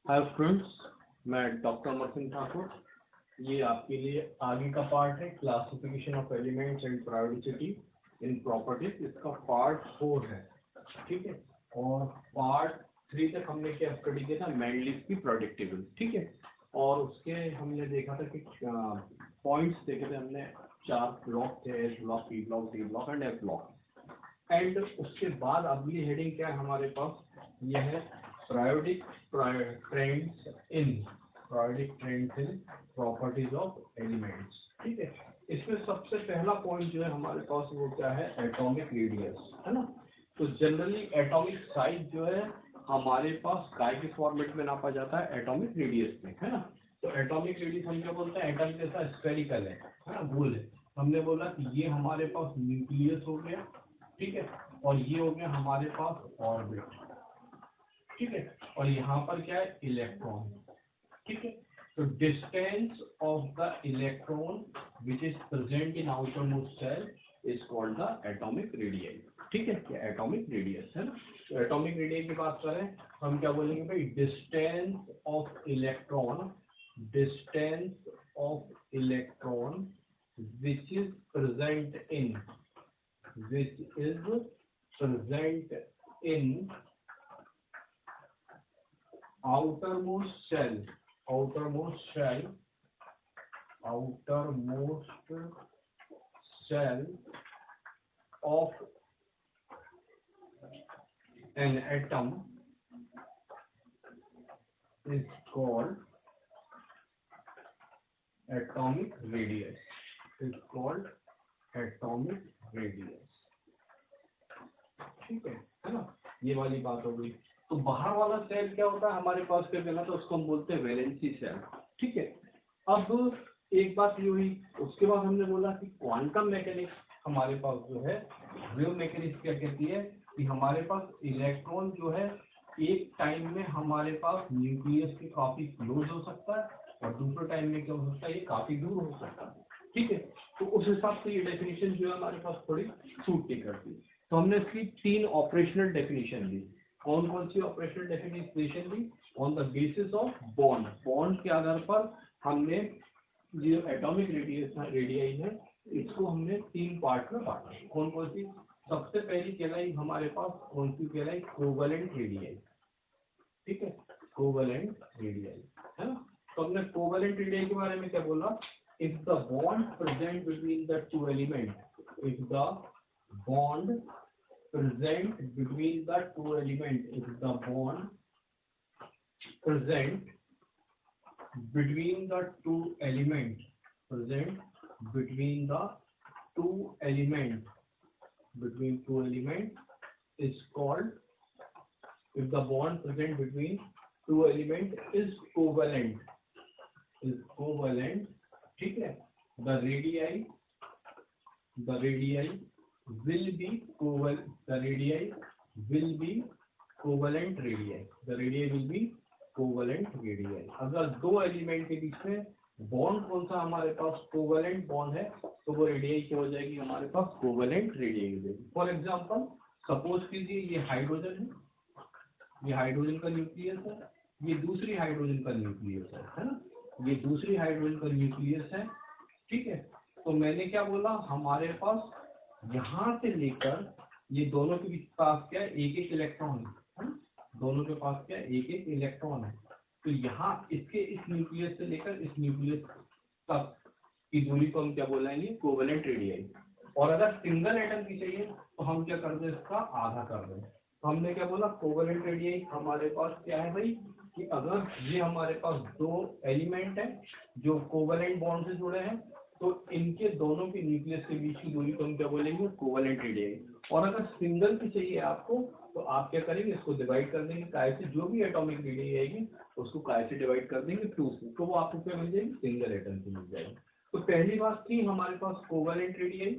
Hi friends, मैं doctor Amar Singh Thakur. ये आपके लिए आगे का पार्ट है, classification of elements and priority in properties. इसका पार्ट 4 है, ठीक है। और पार्ट 3 तक हमने क्या स्टडी किया था, मैंडलीव की प्रेडिक्टेबल, ठीक है। और उसके हमने देखा था कि पॉइंट्स देखे थे हमने, 4 ब्लॉक थे, S block, P block, D block and F block. And उसके बाद अगली हेडिंग क्या है हमारे पास, यह है periodic trends in properties of elements, ठीक है। इसमें सबसे पहला पॉइंट जो है हमारे पास वो क्या है, एटॉमिक रेडियस, है ना। तो जनरली एटॉमिक साइज जो है हमारे पास काय के फॉर्मेट में नापा जाता है, एटॉमिक रेडियस में, है ना। तो एटॉमिक रेडियस हम क्या बोलते हैं, एटम जैसा स्फेरिकल है ना, गोल है। हमने बोला कि ये हमारे पास न्यूक्लियस हो गया, ठीक है, और ये हो गया हमारे पास ऑर्बिट, ठीक है। और यहाँ पर क्या है, इलेक्ट्रॉन, ठीक है। तो distance of the electron which is present in outermost shell is called the atomic radius, ठीक है। क्या एटॉमिक रेडियस है ना। तो एटॉमिक रेडियस की बात करें हम क्या बोलेंगे भाई, distance of electron, distance of electron which is present in, which is present in outermost cell, outermost cell, outermost cell of an atom is called atomic radius, is called atomic radius, ठीक है ना। ये वाली बात हो गई। तो बाहर वाला सेल क्या होता है हमारे पास, क्या कहना था उसको, हम बोलते हैं वैलेंसी सेल, ठीक है। अब एक बात ये हुई, उसके बाद हमने बोला कि क्वांटम मैकेनिक्स हमारे पास जो है, वेव मैकेनिक्स क्या कहती है कि हमारे पास इलेक्ट्रॉन जो है एक टाइम में हमारे पास न्यूक्लियस के काफी क्लोज हो सकता है और दूसरे टाइम में क्या हो सकता है, ये काफी दूर हो सकता है, ठीक है। तो उस हिसाब से ये डेफिनेशन जो है हमारे पास थोड़ी सूट नहीं करती। तो हमने इसकी 3 ऑपरेशनल डेफिनेशन दी। कौन कौन सी ऑपरेशनल डेफिनेशन दी, on the basis of bond, bond के आधार पर हमने जो एटॉमिक रेडियस है इसको हमने 3 पार्ट में बांटा। कौन कौन सी, सबसे पहली कहलाई हमारे पास कौन सी कहलाई, कोवेलेंट रेडियस, ठीक है, कोवेलेंट रेडियस, है ना। तो हमने कोवेलेंट रेडियस के बारे में क्या बोला, if the bond present between the 2 element, if the bond present between the 2 elements, if the bond present between the 2 elements, present between the 2 elements, between 2 elements is called, if the bond present between 2 elements is covalent, is covalent, ठीक है। the radii will be covalent, the radii will be covalent radii, the radii will be covalent radii। अगर 2 element के बीच में bond कौन सा हमारे पास covalent bond है तो वो रेडियस क्या हो जाएगी हमारे पास, कोवेलेंट रेडियस हो जाएगी। फॉर एग्जांपल सपोज कीजिए ये हाइड्रोजन है, ये हाइड्रोजन का न्यूक्लियस है, ये दूसरी हाइड्रोजन का न्यूक्लियस है ना, ये दूसरी हाइड्रोजन का न्यूक्लियस है, ठीक है। तो मैंने क्या बोला, हमारे पास यहाँ से लेकर ये दोनों के बीच पास क्या है, एक एक इलेक्ट्रॉन है, दोनों के पास क्या है, एक एक इलेक्ट्रॉन है। तो यहाँ इसके इस न्यूक्लियस से लेकर इस न्यूक्लियस तक की दूरी को हम क्या बोलेंगे, कोवेलेंट रेडियस। और अगर सिंगल एटम की चाहिए तो हम क्या कर दें, इसका आधा कर दें। तो हमने क्या बोला, कोवेलेंट रेडियस हमारे पास क्या है भाई, कि अगर ये हमारे पास 2 एलिमेंट है जो कोवेलेंट बॉन्ड से जुड़े हैं तो इनके दोनों के न्यूक्लियस के बीच की दूरी को हम क्या बोलेंगे, कोवेलेंट रेडियस। और अगर सिंगल की चाहिए आपको तो आप क्या करेंगे, इसको डिवाइड कर देंगे काय से, जो भी एटॉमिक रेडियस आएगी उसको काय से डिवाइड कर देंगे 2 से, तो वो आपको क्या मिल जाएगी, सिंगल एटम की मिल जाएगी। तो पहली बात थी हमारे पास कोवेलेंट रेडियस,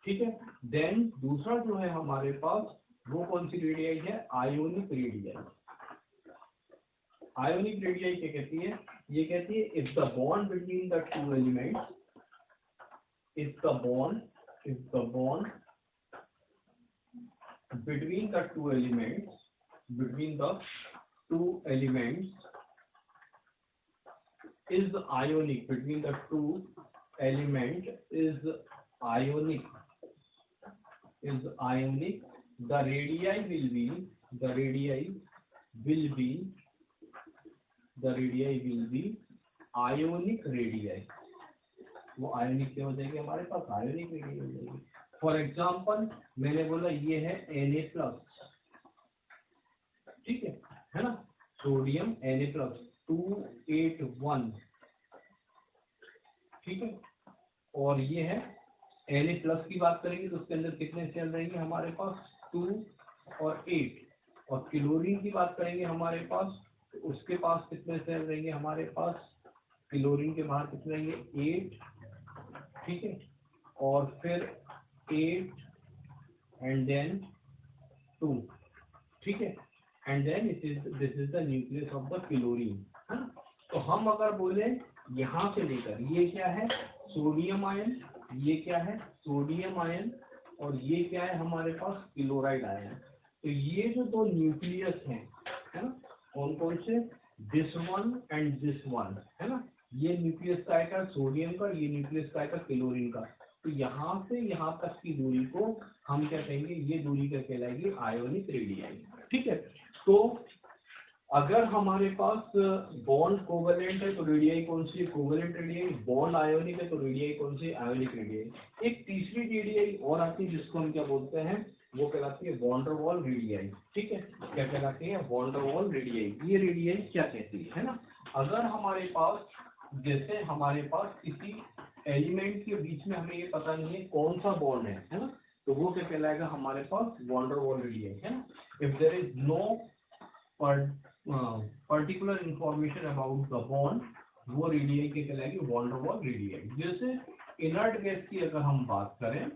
ठीक है। देन दूसरा जो है हमारे पास वो कौन सी रेडियस है, आयोनिक रेडियस। आयोनिक रेडियस क्या कहती है, ये कहती है if the bond between the 2 elements, if the bond between the two elements is ionic between the two element is ionic, the radii will be ionic radii. वो ionic क्या हो जाएगी हमारे पास, आयोनिक रेडियस हो जाएगी. फॉर एग्जांपल मैंने बोला ये है Na+, ठीक है ना, सोडियम Na+, 281, ठीक है. और ये है Na+ की बात करेंगे तो उसके अंदर कितने सेल रहेंगे हमारे पास, 2 और 8. और क्लोरीन की बात करेंगे हमारे पास तो उसके पास कितने सेल रहेंगे हमारे पास, क्लोरीन के बाहर कितने रहेंगे, 8, ठीक है. और फिर 8 एंड देन 2, ठीक है. And then this is the nucleus of the chlorine, है ना. तो हम अगर बोले यहाँ से लेकर ये क्या है, सोडियम आयन, ये क्या है सोडियम आयन, और ये क्या है हमारे पास क्लोराइड आयन. तो ये जो दो न्यूक्लियस हैं, है ना, कौन कौन से, this one and this one, है ना. ये न्यूक्लियस का है सोडियम का, ये न्यूक्लियस का है क्लोरीन का. तो यहाँ से यहाँ तक की दूरी को हम क्या कहेंगे, ये दूरी क्या कहलाएगी, आयोनिक रेडियाई, ठीक है. तो अगर हमारे पास बॉन्ड कोवेलेंट है तो रेडियाई कौन सी, कोवेलेंट रेडियाई. बॉन्ड आयोनिक है तो रेडियाई कौन सी, आयोनिक रेडियाई. एक तीसरी रेडियाई और आती है जिसको हम क्या बोलते हैं, वो कहलाती है वॉन डेर वाल रेडियाई, ठीक है. क्या कहलाती है, वॉन डेर वाल रेडियाई. ये रेडियाई क्या कहती है ना, अगर हमारे पास, जैसे हमारे पास किसी एलिमेंट के बीच में हमें ये पता नहीं है कौन सा बॉन्ड है ना, तो वो क्या कहलाएगा हमारे पास, वॉन डेर वाल रेडियाई, है ना. If there is no particular information about the bond, वो रेडियाई के कहलाएगी वॉन डेर वाल रेडियाई. जैसे इनर्ट गैस की अगर हम बात करें,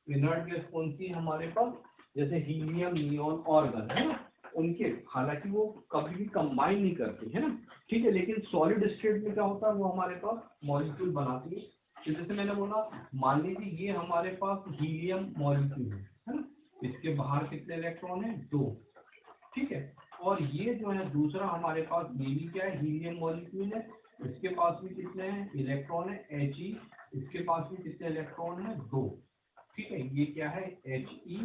इनर्ट गैस कौन सी हमारे पास, जैसे हीलियम, नियॉन, आर्गन, है ना, उनके हालांकि वो कभी भी कंबाइन नहीं करती है ना, ठीक है, लेकिन सॉलिड स्टेट में क्या होता है, वो हमारे पास मॉलिक्यूल बनाती है. तो जैसे मैंने बोला, मान लीजिए ये हमारे पास हीलियम मॉलिक्यूल है ना, इसके बाहर कितने इलेक्ट्रॉन है, 2, ठीक है. और ये जो है दूसरा हमारे पास, ये भी क्या है, हीलियम मॉलिक्यूल है, इसके पास भी कितने हैं इलेक्ट्रॉन है, He, इसके पास भी कितने इलेक्ट्रॉन है, 2, ठीक है. ये क्या है, He,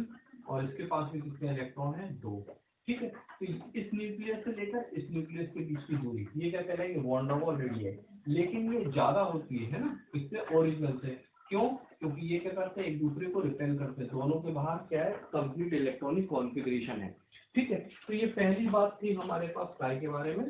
और इसके पास भी कितने इलेक्ट्रॉन है, 2, ठीक है. तो इस न्यूक्लियस से लेकर इस न्यूक्लियस के बीच की दूरी, ये क्या कहलाएगी, वॉन डेर वाल रेडियाई. लेकिन ये ज्यादा होती है ना इससे, ओरिजिनल से. क्यों, क्योंकि ये क्या करते हैं, एक दूसरे को रिपेल करते हैं. दोनों के बाहर क्या है, कंप्लीट इलेक्ट्रॉनिक कॉन्फ़िगरेशन है, ठीक है. तो ये पहली बात थी हमारे पास काय के बारे में,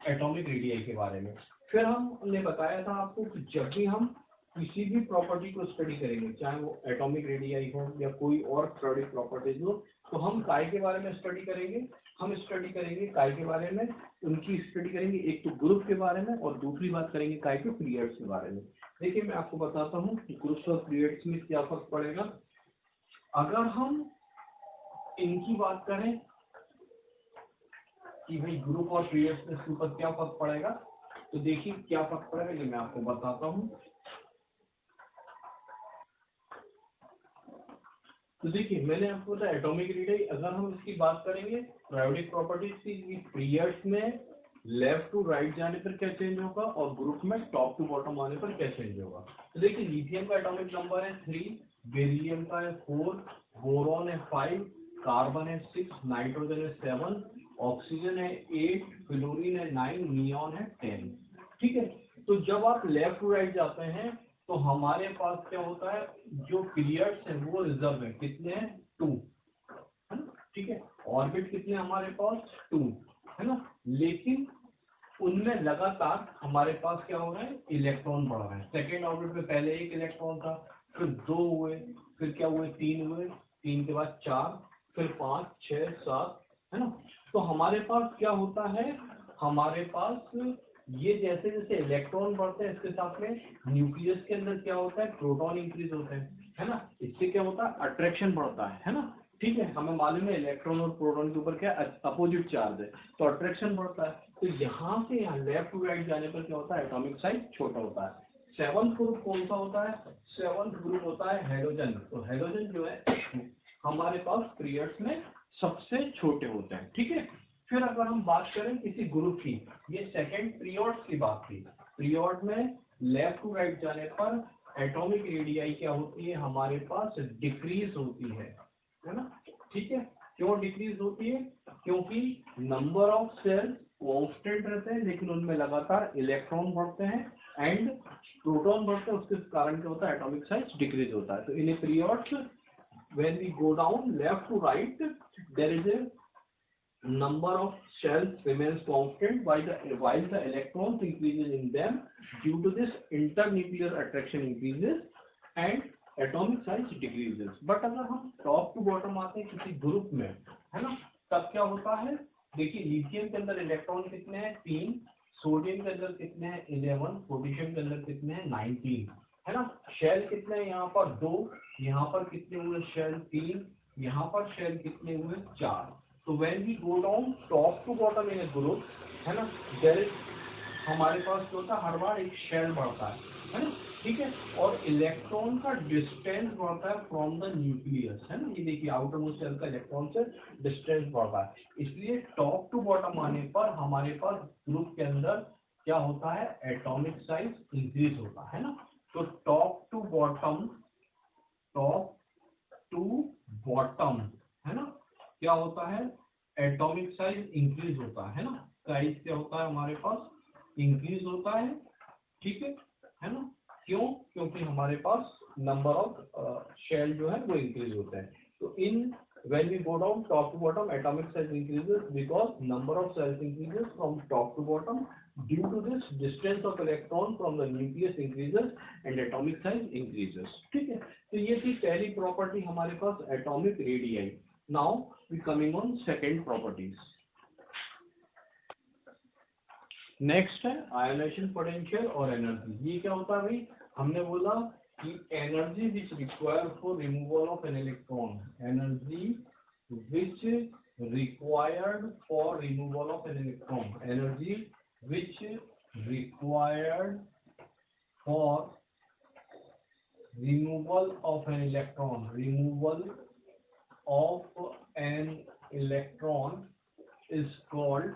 एटॉमिक रेडियाई के बारे में. फिर हमने बताया था आपको कि जब भी हम किसी भी प्रॉपर्टी को स्टडी करेंगे, चाहे वो एटॉमिक रेडियाई हो या कोई और पीरियोडिक प्रॉपर्टीज हो, तो हम काय के बारे में स्टडी करेंगे. हम स्टडी करेंगे काय के बारे में, उनकी स्टडी करेंगे, एक तो ग्रुप के बारे में और दूसरी बात करेंगे काय के पीरियड्स के बारे में. देखिए मैं आपको बताता हूँ कि ग्रुप्स और पीरियड्स में क्या फर्क पड़ेगा. अगर हम इनकी बात करें कि भाई ग्रुप और पीरियड्स में इसके ऊपर क्या फर्क पड़ेगा, तो देखिए क्या फर्क पड़ेगा, ये मैं आपको बताता हूँ. तो देखिए मैंने आपको बताया एटॉमिक रेडियाई, अगर हम इसकी बात करेंगे पीरियोडिक प्रॉपर्टीज की, पीरियड्स में लेफ्ट टू राइट जाने पर क्या चेंज होगा और ग्रुप में टॉप टू बॉटम आने पर क्या चेंज होगा. तो देखिए लिथियम का एटॉमिक नंबर है 3, बेरिलियम का है 4, बोरॉन है 5, कार्बन है 6, नाइट्रोजन है 7, ऑक्सीजन है 8, फ्लोरीन है 9, नियॉन है 10, ठीक है. तो जब आप लेफ्ट टू राइट जाते हैं तो हमारे पास क्या होता है, जो पीरियड्स हैं वो रिजर्व है, कितने हैं, 2, है ना, ठीक है. ऑर्बिट कितने हमारे पास, 2, है ना. लेकिन उनमें लगातार हमारे पास क्या हो रहा है, इलेक्ट्रॉन बढ़ रहे हैं. सेकेंड ऑर्बिट में पहले 1 इलेक्ट्रॉन था, फिर 2 हुए, फिर क्या हुए, 3 हुए, 3 के बाद 4, फिर 5, 6, 7, है ना. तो हमारे पास क्या होता है, हमारे पास ये जैसे जैसे इलेक्ट्रॉन बढ़ते हैं इसके साथ में न्यूक्लियस के अंदर क्या होता है, प्रोटॉन इंक्रीज होते हैं, है ना. इससे क्या होता है, अट्रैक्शन बढ़ता है ना, ठीक है. हमें मालूम है इलेक्ट्रॉन और प्रोटॉन के ऊपर क्या अपोजिट चार्ज है, तो अट्रैक्शन बढ़ता है. तो यहाँ से यहाँ लेफ्ट टू राइट जाने पर क्या होता है, एटॉमिक साइज छोटा होता है. 7th ग्रुप कौन सा होता है, 7th ग्रुप होता है हेलोजन. तो हेलोजन जो है हमारे पास पीरियड्स में सबसे छोटे होते हैं, ठीक है. फिर अगर हम बात करें किसी ग्रुप की, ये सेकंड पीरियड्स की बात थी, पीरियड में लेफ्ट टू राइट जाने पर एटॉमिक रेडियाई क्या होती है हमारे पास, डिक्रीज होती है ना। ठीक है, क्यों डिक्रीज होती है? क्योंकि नंबर ऑफ सेल्स कांस्टेंट रहते हैं लेकिन उनमें लगातार इलेक्ट्रॉन बढ़ते हैं एंड प्रोटॉन बढ़ते हैं, उसके कारण क्या होता है, एटॉमिक साइज डिक्रीज होता है। तो in a period when we go down left to right, there is a number of shells remains constant while the electrons increases in them due to this internuclear attraction increases and atomic size decreases। but अगर हम top to bottom आते हैं किसी group में, है ना, तब क्या होता है? देखिए लिथियम के अंदर इलेक्ट्रॉन कितने हैं, 3, सोडियम के अंदर कितने हैं, 11, पोटेशियम के अंदर कितने हैं, 19, है ना। शेल कितने हैं यहाँ पर, 2, यहाँ पर कितने हुए शेल, 3, यहाँ पर शेल कितने हुए, 4। तो when we go down top to bottom in a group, है ना, देयर इज हमारे पास जो होता है हर बार एक शेल बढ़ता है ना। ठीक है, और इलेक्ट्रॉन का डिस्टेंस बढ़ता है फ्रॉम द न्यूक्लियस, है ना। ये देखिए आउटर मोस्ट शेल का इलेक्ट्रॉन से डिस्टेंस बढ़ता है, इसलिए टॉप टू बॉटम आने पर हमारे पास ग्रुप के अंदर क्या होता है, एटॉमिक साइज इंक्रीज होता है ना। तो टॉप टू बॉटम है ना, क्या होता है, एटॉमिक साइज इंक्रीज होता है ना। साइज क्या होता है हमारे पास, इंक्रीज होता है। ठीक है ना। क्यों? क्योंकि हमारे पास नंबर ऑफ शेल जो है वो इंक्रीज होता है। तो इन when we go down top to bottom atomic size increases because number of cells increases from top to bottom due to this distance of electron from the nucleus increases and atomic size increases। ठीक है, तो ये थी पहली property हमारे पास atomic radii. Now we coming on second properties. Next है ionization potential और एनर्जी। ये क्या होता है भाई, हमने बोला कि energy which require for removal of an electron, energy which required for removal of an electron, energy which required for removal of an electron, removal of an electron is called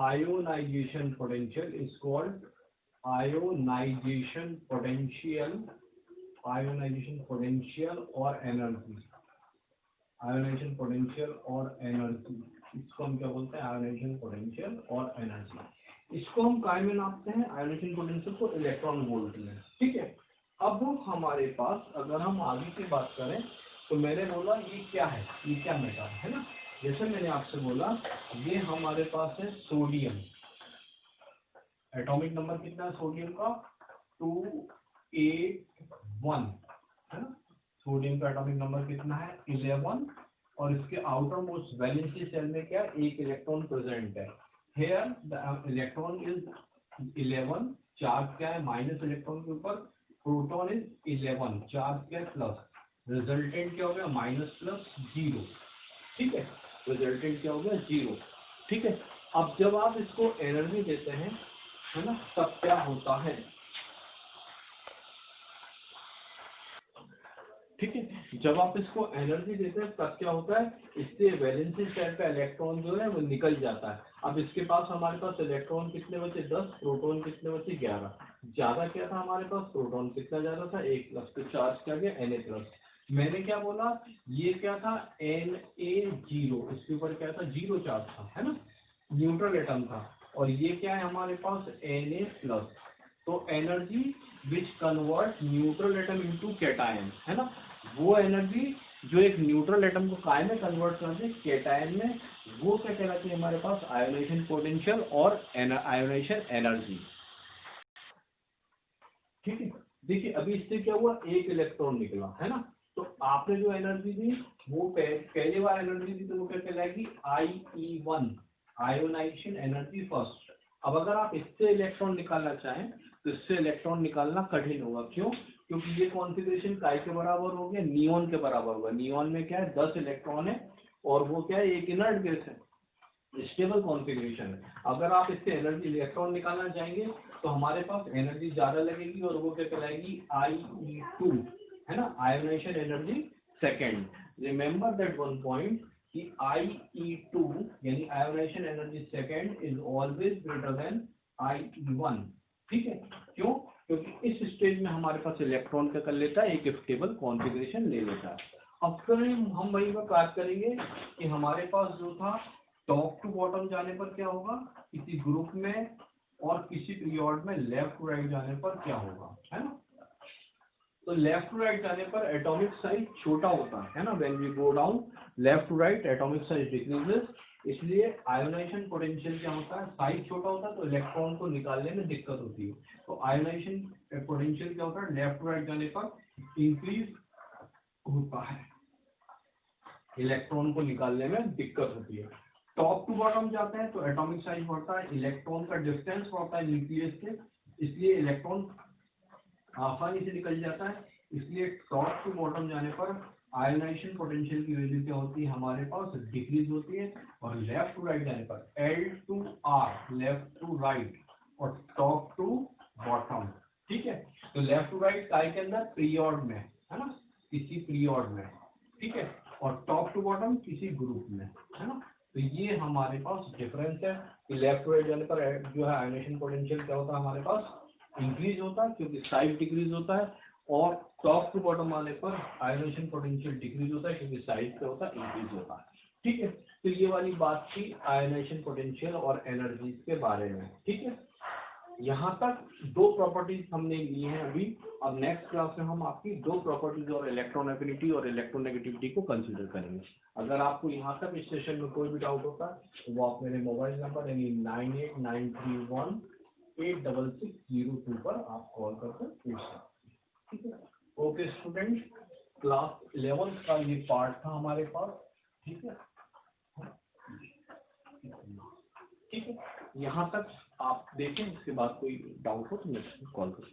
ionization potential, is called ionization potential और energy, ionization potential और energy, इसको हम क्या बोलते हैं, ionisation potential और energy. इसको हम काय में नापते हैं, आयोनाइजेशन पोटेंशियल को इलेक्ट्रॉन वोल्ट में। ठीक है, अब हमारे पास अगर हम आगे की बात करें तो मैंने बोला ये क्या है, ये क्या मेटल है ना। जैसे मैंने आपसे बोला ये हमारे पास है सोडियम, एटॉमिक नंबर कितना है सोडियम का, 281 है ना। सोडियम का एटॉमिक नंबर कितना है, 11, और इसके आउटर मोस्ट वैलेंसी शेल में क्या है, एक इलेक्ट्रॉन प्रेजेंट है। Here the electron is 11, charge क्या है माइनस इलेक्ट्रॉन के ऊपर, प्रोटॉन इज 11, चार्ज क्या है प्लस, रिजल्टेंट क्या हो गया माइनस प्लस 0। ठीक है, रिजल्टेंट क्या हो गया 0। ठीक है, अब जब आप इसको एनर्जी देते हैं, है ना, तब क्या होता है, ठीक है, जब आप इसको एनर्जी देते हैं तब क्या होता है, इससे वैलेंसी शेल का इलेक्ट्रॉन जो है वो निकल जाता है। अब इसके पास हमारे पास इलेक्ट्रॉन कितने बचे, 10, प्रोटॉन कितने बचे, 11। ज्यादा क्या था हमारे पास, प्रोटॉन कितना ज्यादा था, 1+, तो चार्ज क्या गया Na+। मैंने क्या बोला, ये क्या था Na0, इसके ऊपर क्या था, 0 चार्ज था, है ना, न्यूट्रल एटम था। और ये क्या है हमारे पास Na+। तो energy which convert neutral atom into cation, है ना, वो एनर्जी जो एक न्यूट्रल एटम को काय में कन्वर्ट करते हैं, कैटायन में, वो क्या कहलाती है हमारे पास, आयोनाइजेशन पोटेंशियल और आयोनाइजेशन एनर्जी। ठीक है, देखिए अभी इससे क्या हुआ, एक इलेक्ट्रॉन निकला, है ना। तो आपने जो एनर्जी दी वो पहले बार एनर्जी दी तो वो क्या कहलाएगी, IE1, आयोनाइजेशन एनर्जी फर्स्ट। अब अगर आप इससे इलेक्ट्रॉन निकालना चाहें तो इससे इलेक्ट्रॉन निकालना कठिन होगा, क्यों, क्योंकि ये कॉन्फ़िगरेशन काय के बराबर हो गया, नियॉन के बराबर होगा। नियॉन में क्या है, 10 इलेक्ट्रॉन है और वो क्या है, एक इनर्ट गैस है, स्टेबल कॉन्फ़िगरेशन है। अगर आप इससे एनर्जी इलेक्ट्रॉन निकालना चाहेंगे तो हमारे पास एनर्जी ज्यादा लगेगी और वो क्या कहलाएगी, IE2, है ना, ionization energy second. Remember that one point कि IE2 यानी ionization energy second is always greater than I1, ठीक है। क्यों? क्योंकि इस स्टेज में हमारे पास इलेक्ट्रॉन क्या कर लेता है, एक स्टेबल कॉन्फ़िगरेशन ले लेता है। अब फिर हम वही पर बात करेंगे कि हमारे पास जो था टॉप टू बॉटम जाने पर क्या होगा, किसी ग्रुप में और किसी पीरियड में लेफ्ट टू राइट जाने पर क्या होगा, है ना। तो लेफ्ट टू राइट जाने पर एटॉमिक साइज छोटा होता है ना, when we go down left to right atomic size decreases, इसलिए आयोनाइजेशन पोटेंशियल क्या होता है, साइज छोटा होता है तो इलेक्ट्रॉन को निकालने में दिक्कत होती है। तो आयोनाइजेशन पोटेंशियल क्या होता है, लेफ्ट टू राइट जाने पर इंक्रीज होता है, इलेक्ट्रॉन को निकालने में दिक्कत होती है। टॉप टू बॉटम जाते हैं तो एटॉमिक साइज बढ़ता है, इलेक्ट्रॉन का डिस्टेंस बढ़ता है न्यूक्लियस से, इसलिए इलेक्ट्रॉन आसानी से निकल जाता है। इसलिए टॉप टू बॉटम जाने पर आयोनाइजेशन पोटेंशियल की वैल्यू क्या होती है, हमारे पास डिक्रीज होती है। और लेफ्ट टू राइट जाने पर L to R, left to right और टॉप टू बॉटम, ठीक है। तो लेफ्ट टू राइट काय के अंदर, पीरियड में, है ना, किसी पीरियड में, ठीक है। और टॉप टू बॉटम किसी ग्रुप में, है ना। तो ये हमारे पास डिफरेंस है कि लेफ्ट टू राइट जाने पर जो है आयोनाइजेशन पोटेंशियल क्या होता है हमारे पास, इंक्रीज होता है क्योंकि साइज डिक्रीज होता है। और टॉप टू बॉटम आने पर आयोनाइजेशन पोटेंशियल डिक्रीज होता है क्योंकि साइज क्या होता है, इंक्रीज होता है, ठीक है। तो ये वाली बात थी आयोनाइजेशन पोटेंशियल और एनर्जी के बारे में, ठीक है। यहाँ तक दो प्रॉपर्टीज हमने ली हैं अभी। अब नेक्स्ट क्लास में हम आपकी दो प्रॉपर्टीज और इलेक्ट्रॉन एफिनिटी और इलेक्ट्रोनेगेटिविटी को कंसीडर करेंगे। अगर आपको यहाँ तक इस सेशन में कोई भी डाउट होता है तो वो आप मेरे मोबाइल नंबर यानी 9893186602 पर आप कॉल करके पूछ सकते हैं, ठीक है। ओके स्टूडेंट, क्लास 11 का ये पार्ट था हमारे पास, ठीक है। ठीक है, यहाँ तक आप देखें, इसके बाद कोई डाउट हो तो मुझे कॉल करें।